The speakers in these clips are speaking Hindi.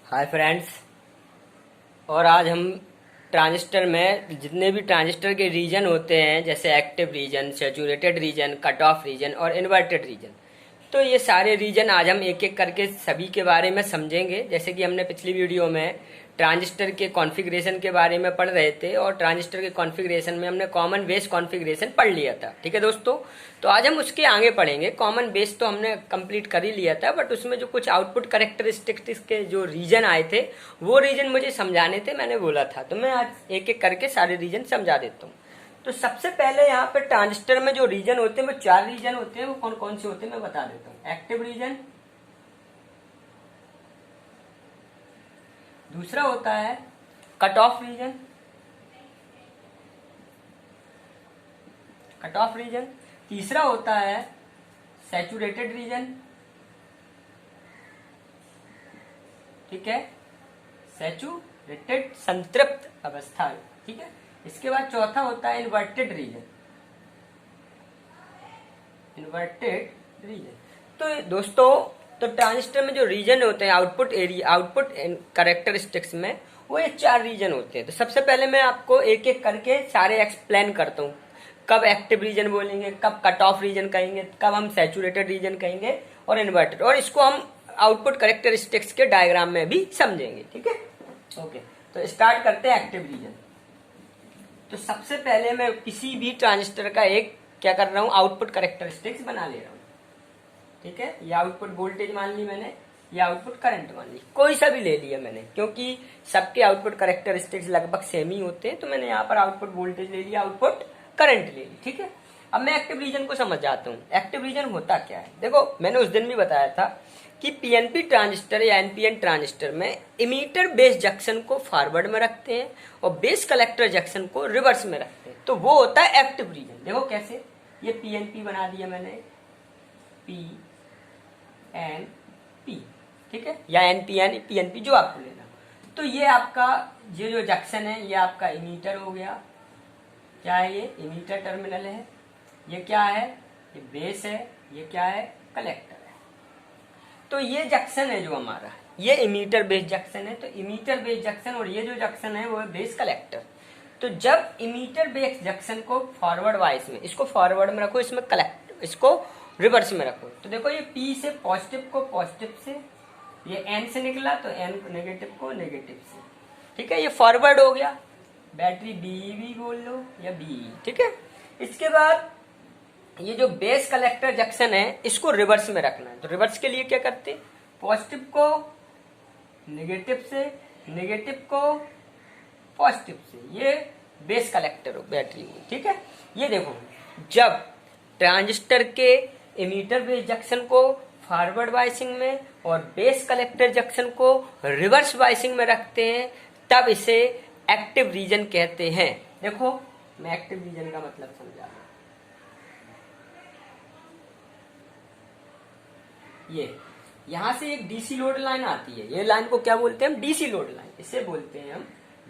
Hi friends. और आज हम ट्रांजिस्टर में जितने भी ट्रांजिस्टर के रीजन होते हैं, जैसे active region, saturated region, cut off region और इन्वर्टेड रीजन, तो ये सारे रीजन आज हम एक एक करके सभी के बारे में समझेंगे। जैसे कि हमने पिछली वीडियो में ट्रांजिस्टर के कॉन्फ़िगरेशन के बारे में पढ़ रहे थे और ट्रांजिस्टर के कॉन्फ़िगरेशन में हमने कॉमन बेस कॉन्फ़िगरेशन पढ़ लिया था। ठीक है दोस्तों, तो आज हम उसके आगे पढ़ेंगे। कॉमन बेस तो हमने कंप्लीट कर ही लिया था, बट उसमें जो कुछ आउटपुट कैरेक्टरिस्टिक्स के जो रीजन आए थे वो रीजन मुझे समझाने थे, मैंने बोला था। तो मैं आज एक एक करके सारे रीजन समझा देता हूँ। तो सबसे पहले यहाँ पे ट्रांजिस्टर में जो रीजन होते हैं वो 4 रीजन होते हैं। वो कौन कौन से होते हैं मैं बता देता हूँ। एक्टिव रीजन, दूसरा होता है cut off region, cut off region, तीसरा होता है सैचुरेटेड रीजन, ठीक है, सैचुरेटेड संतृप्त अवस्था, ठीक है। इसके बाद चौथा होता है इन्वर्टेड रीजन, इन्वर्टेड रीजन। तो दोस्तों, तो ट्रांजिस्टर में जो रीजन होते हैं आउटपुट एरिया, आउटपुट कैरेक्टरिस्टिक्स में, वो ये 4 रीजन होते हैं। तो सबसे पहले मैं आपको एक एक करके सारे एक्सप्लेन करता हूँ। कब एक्टिव रीजन बोलेंगे, कब कट ऑफ रीजन कहेंगे, कब हम सैचुरेटेड रीजन कहेंगे और इन्वर्टेड, और इसको हम आउटपुट कैरेक्टरिस्टिक्स के डायग्राम में भी समझेंगे। ठीक है, ओके। तो स्टार्ट करते हैं एक्टिव रीजन। तो सबसे पहले मैं किसी भी ट्रांजिस्टर का एक क्या कर रहा हूँ, आउटपुट कैरेक्टरिस्टिक्स बना ले रहा हूँ। ठीक है, ये आउटपुट वोल्टेज मान ली मैंने, ये आउटपुट करंट मान ली, कोई सा भी ले लिया मैंने, क्योंकि सबके आउटपुट कैरेक्टरिस्टिक्स लगभग सेम ही होते हैं। तो मैंने यहाँ पर आउटपुट वोल्टेज ले लिया, आउटपुट करंट ले ली। ठीक है, अब मैं एक्टिव रीजन को समझ जाता हूँ। एक्टिव रीजन होता क्या है, देखो मैंने उस दिन भी बताया था कि पीएनपी ट्रांजिस्टर या एनपीएन ट्रांजिस्टर में इमीटर बेस जंक्शन को फॉरवर्ड में रखते हैं और बेस कलेक्टर जंक्शन को रिवर्स में रखते हैं। तो वो होता है एक्टिव रीजन। देखो कैसे, ये पीएनपी बना दिया मैंने, पी एन पी, ठीक है, या एनपीएन पीएनपी, जो आपको लेना। तो ये आपका ये जो जंक्शन है, ये आपका इमीटर हो गया। क्या है ये, इमीटर टर्मिनल है। ये क्या है, ये बेस है। ये क्या है, कलेक्टर है। तो ये जंक्शन है जो हमारा, ये इमीटर बेस जंक्शन है। तो इमीटर बेस जंक्शन और ये जो जंक्शन है वो है बेस कलेक्टर। तो जब इमीटर बेस जंक्शन को फॉरवर्ड वाइस में, इसको फॉरवर्ड में रखो, इसमें कलेक्ट, इसको रिवर्स में रखो। तो देखो ये पी से पॉजिटिव को पॉजिटिव से, ये एन से निकला तो एन नेगेटिव को नेगेटिव से, ठीक है, ये फॉरवर्ड हो गया। बैटरी बी भी बोल लो या बी, ठीक है। इसके बाद ये जो बेस कलेक्टर जंक्शन है इसको रिवर्स में रखना है। तो रिवर्स के लिए क्या करते हैं, पॉजिटिव को नेगेटिव से, नेगेटिव को पॉजिटिव से, ये बेस कलेक्टर हो बैटरी में। ठीक है, ये देखो जब ट्रांजिस्टर के इमीटर बेस जंक्शन को फॉरवर्ड बायसिंग में और बेस कलेक्टर जंक्शन को रिवर्स बायसिंग में रखते हैं, तब इसे एक्टिव रीजन कहते हैं। देखो मैं एक्टिव रीजन का मतलब समझा रहा हूं। ये यहां से एक डीसी लोड लाइन आती है, ये लाइन को क्या बोलते हैं हम, डीसी लोड लाइन, इसे बोलते हैं हम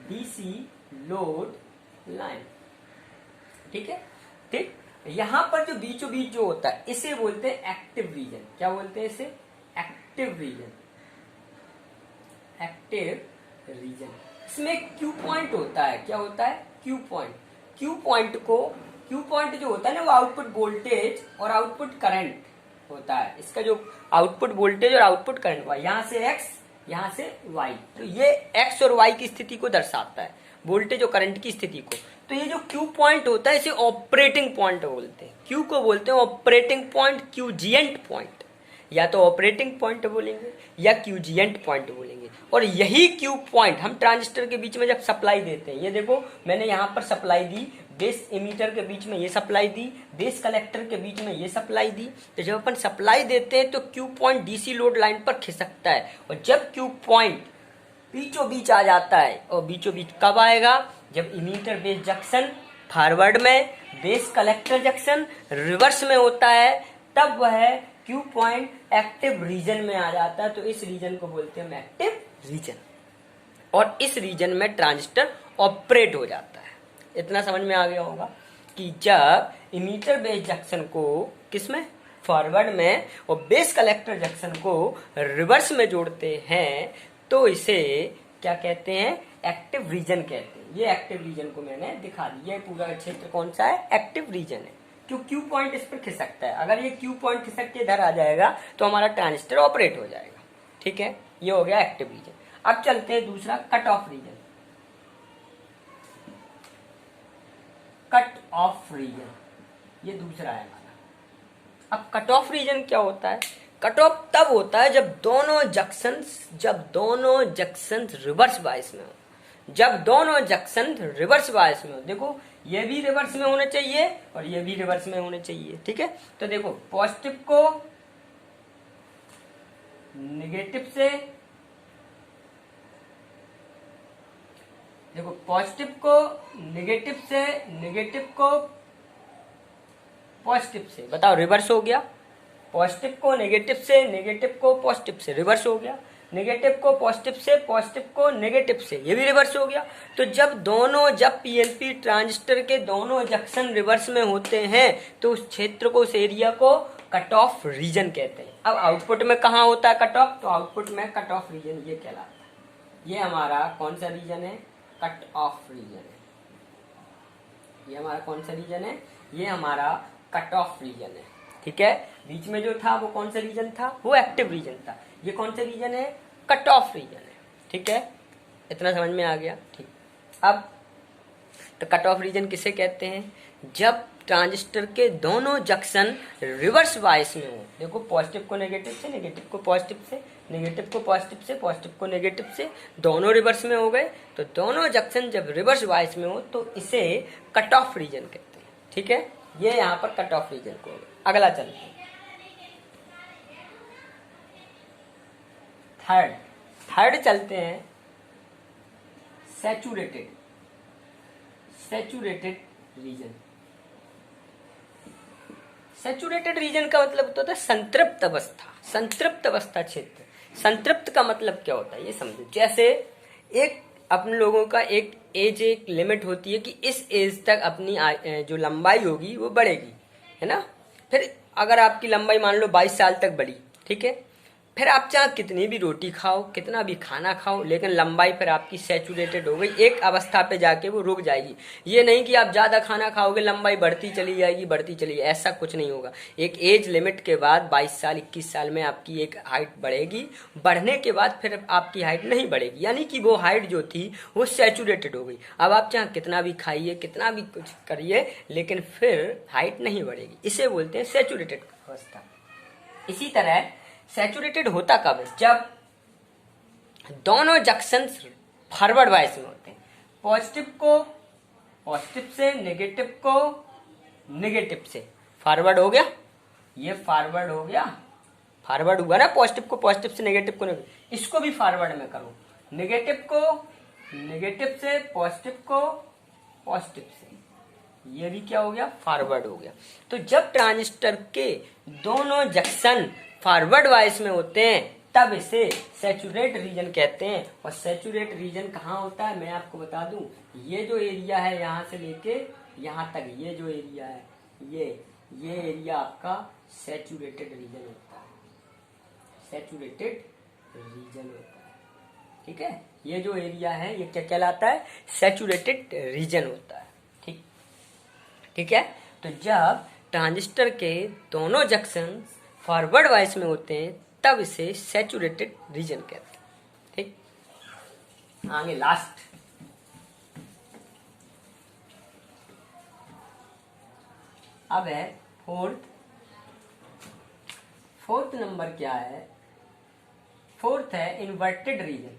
डीसी लोड लाइन। ठीक है, ठीक। यहां पर जो बीचों बीच जो होता है इसे बोलते हैं एक्टिव रीजन। क्या बोलते हैं इसे, एक्टिव रीजन, एक्टिव रीजन। इसमें एक क्यू पॉइंट होता है। क्या होता है, क्यू पॉइंट। क्यू पॉइंट को, क्यू पॉइंट जो होता है ना, वो आउटपुट वोल्टेज और आउटपुट करंट होता है। इसका जो आउटपुट वोल्टेज और आउटपुट करंट हुआ, यहां से एक्स, यहां से वाई, तो ये एक्स और वाई की स्थिति को दर्शाता है, वोल्टेज और करंट की स्थिति को। तो ये जो क्यू पॉइंट होता है इसे ऑपरेटिंग पॉइंट बोलते हैं। क्यू को बोलते हैं ऑपरेटिंग पॉइंट, क्यूजिएंट पॉइंट, या तो ऑपरेटिंग पॉइंट बोलेंगे या क्यूजिएंट पॉइंट बोलेंगे। और यही क्यू पॉइंट हम ट्रांजिस्टर के बीच में जब सप्लाई देते हैं, ये देखो मैंने यहाँ पर सप्लाई दी, बेस इमीटर के बीच में ये सप्लाई दी, बेस कलेक्टर के बीच में ये सप्लाई दी। तो जब अपन सप्लाई देते हैं तो Q point DC load line पर खिसकता है, और जब क्यू पॉइंट बीचों बीच आ जाता है, और बीचों बीच कब आएगा, जब इमीटर बेस जंक्शन फॉरवर्ड में, बेस कलेक्टर जंक्शन रिवर्स में होता है, तब वह क्यू पॉइंट एक्टिव रीजन में आ जाता है। तो इस रीजन को बोलते हैं एक्टिव रीजन, और इस रीजन में ट्रांजिस्टर ऑपरेट हो जाता है। इतना समझ में आ गया होगा कि जब इमीटर बेस जंक्शन को किसमें, फॉरवर्ड में, और बेस कलेक्टर जंक्शन को रिवर्स में जोड़ते हैं, तो इसे क्या कहते हैं, एक्टिव रीजन कहते हैं। ये एक्टिव रीजन को मैंने दिखा दिया। ये पूरा क्षेत्र कौन सा है, एक्टिव रीजन है। क्यों, क्यू पॉइंट इस पर खिसकता है। अगर ये क्यू पॉइंट खिसक के इधर आ जाएगा तो हमारा ट्रांजिस्टर ऑपरेट हो जाएगा। ठीक है, ये हो गया एक्टिव रीजन। अब चलते हैं दूसरा, cut off region. Cut off region ये दूसरा है हमारा। अब कट ऑफ रीजन क्या होता है, कट ऑफ तब होता है जब दोनों जंक्शन रिवर्स बायस में हो। जब दोनों जंक्शन रिवर्स बायस में हो, देखो ये भी रिवर्स में होने चाहिए और ये भी रिवर्स में होने चाहिए। ठीक है, तो देखो पॉजिटिव को नेगेटिव से, देखो पॉजिटिव को नेगेटिव से, नेगेटिव को पॉजिटिव से, बताओ रिवर्स हो गया। पॉजिटिव को नेगेटिव से, नेगेटिव को पॉजिटिव से, रिवर्स हो गया। नेगेटिव को पॉजिटिव से, पॉजिटिव को नेगेटिव से, ये भी रिवर्स हो गया। तो जब पीएनपी ट्रांजिस्टर के दोनों जंक्शन रिवर्स में होते हैं तो उस क्षेत्र को, उस एरिया को कट ऑफ रीजन कहते हैं। अब आउटपुट में कहाँ होता है कट ऑफ, तो आउटपुट में कट ऑफ रीजन ये कहलाता है। ये हमारा कौन सा रीजन है, कट ऑफ रीजन है। ये हमारा कौन सा रीजन है, ये हमारा कट ऑफ रीजन है। ठीक है, बीच में जो था वो कौन सा रीजन था, वो एक्टिव रीजन था। ये कौन सा रीजन है, कट ऑफ रीजन है। ठीक है, इतना समझ में आ गया। ठीक, अब तो कट ऑफ रीजन किसे कहते हैं, जब ट्रांजिस्टर के दोनों जंक्शन रिवर्स बायस में हो। देखो पॉजिटिव को नेगेटिव से, नेगेटिव को पॉजिटिव से, नेगेटिव को पॉजिटिव से, पॉजिटिव को नेगेटिव से, दोनों रिवर्स में हो गए। तो दोनों जंक्शन जब रिवर्स बायस में हो तो इसे कट ऑफ रीजन कहते हैं। ठीक है, ये यहाँ पर कट ऑफ रीजन को। अगला चलते हैं, थर्ड चलते हैं, सैचुरेटेड रीजन। सैचुरेटेड रीजन का मतलब होता है संतृप्त अवस्था, संतृप्त अवस्था क्षेत्र। संतृप्त का मतलब क्या होता है ये समझो। जैसे एक अपन लोगों का एक लिमिट होती है कि इस एज तक अपनी जो लंबाई होगी वो बढ़ेगी, है ना। फिर अगर आपकी लंबाई मान लो 22 साल तक बढ़ी, ठीक है, फिर आप चाहे कितनी भी रोटी खाओ, कितना भी खाना खाओ, लेकिन लंबाई फिर आपकी सैचुरेटेड हो गई। एक अवस्था पे जाके वो रुक जाएगी। ये नहीं कि आप ज्यादा खाना खाओगे लंबाई बढ़ती चली जाएगी, बढ़ती चली, ऐसा कुछ नहीं होगा। एक एज लिमिट के बाद 22 साल 21 साल में आपकी एक हाइट बढ़ेगी। बढ़ने के बाद फिर आपकी हाइट नहीं बढ़ेगी, यानी कि वो हाइट जो थी वो सैचुरेटेड हो गई। अब आप चाहे कितना भी खाइए, कितना भी कुछ करिए, लेकिन फिर हाइट नहीं बढ़ेगी। इसे बोलते हैं सैचुरेटेड अवस्था। इसी तरह सैचुरेटेड होता कब है, जब दोनों जंक्शन फॉरवर्ड बायस में होते हैं। पॉजिटिव को पॉजिटिव से, नेगेटिव को नेगेटिव से। फॉरवर्ड हो गया, ये फॉरवर्ड हो गया, फॉरवर्ड हुआ ना, पॉजिटिव को पॉजिटिव से, नेगेटिव को नेगेटिव। इसको भी फॉरवर्ड में करो, नेगेटिव को नेगेटिव से, पॉजिटिव को पॉजिटिव से, ये भी क्या हो गया, फॉरवर्ड हो गया। तो जब ट्रांजिस्टर के दोनों जंक्शन फॉरवर्ड बायस में होते हैं तब इसे सैचुरेट रीजन कहते हैं। और सैचुरेट रीजन कहाँ होता है मैं आपको बता दूं, ये जो एरिया है यहाँ से लेके यहाँ तक, ये जो एरिया है ये एरिया आपका सैचुरेटेड रीजन होता है, सैचुरेटेड रीजन होता है। ठीक है, ये जो एरिया है ये क्या कहलाता है, सैचुरेटेड रीजन होता है। ठीक है, तो जब ट्रांजिस्टर के दोनों जंक्शन फॉरवर्ड बायस में होते हैं तब इसे सैचुरेटेड रीजन कहते हैं। ठीक, आगे लास्ट, अब है फोर्थ नंबर क्या है, फोर्थ है इन्वर्टेड रीजन।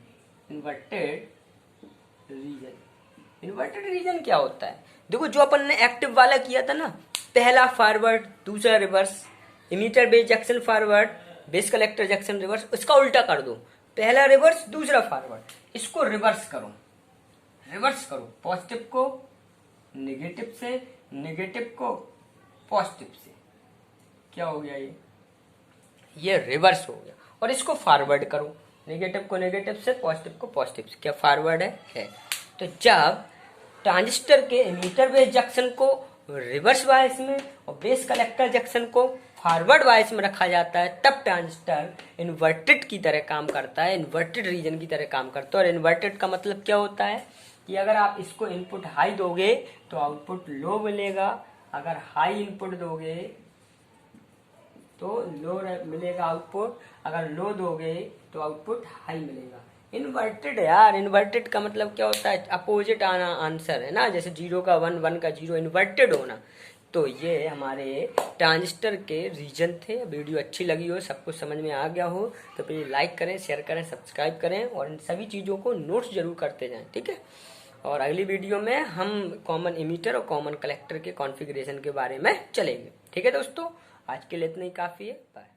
इन्वर्टेड रीजन क्या होता है, देखो जो अपन ने एक्टिव वाला किया था ना, पहला फॉरवर्ड दूसरा reverse, emitter base junction forward, base collector junction reverse, इसका उल्टा कर दो, पहला रिवर्स दूसरा फॉरवर्ड, इसको रिवर्स करो, पॉजिटिव को नेगेटिव से, नेगेटिव को पॉजिटिव से, क्या हो गया ये रिवर्स हो गया। और इसको फॉरवर्ड करो, नेगेटिव को नेगेटिव से, पॉजिटिव को पॉजिटिव से, क्या फॉरवर्ड है। तो जब ट्रांजिस्टर के इमीटर बेस जंक्शन को रिवर्स बायस में और बेस कलेक्टर जंक्शन को फॉरवर्ड वाइस में रखा जाता है तब ट्रांजिस्टर इन्वर्टेड की तरह काम करता है, इन्वर्टेड रीजन की तरह काम करता है। और इन्वर्टेड का मतलब क्या होता है कि अगर आप इसको इनपुट हाई दोगे तो आउटपुट लो मिलेगा, अगर हाई इनपुट दोगे तो लो मिलेगा आउटपुट, अगर लो दोगे तो आउटपुट हाई मिलेगा। इन्वर्टेड यार, इन्वर्टेड का मतलब क्या होता है, अपोजिट आना आंसर है ना, जैसे 0 का 1, 1 का 0, इन्वर्टेड होना। तो ये हमारे ट्रांजिस्टर के रीजन थे। वीडियो अच्छी लगी हो, सब कुछ समझ में आ गया हो तो प्लीज़ लाइक करें, शेयर करें, सब्सक्राइब करें और इन सभी चीज़ों को नोट्स जरूर करते जाएं, ठीक है। और अगली वीडियो में हम कॉमन इमीटर और कॉमन कलेक्टर के कॉन्फ़िगरेशन के बारे में चलेंगे, ठीक है दोस्तों। आज के लिए इतना ही काफ़ी है, बाय।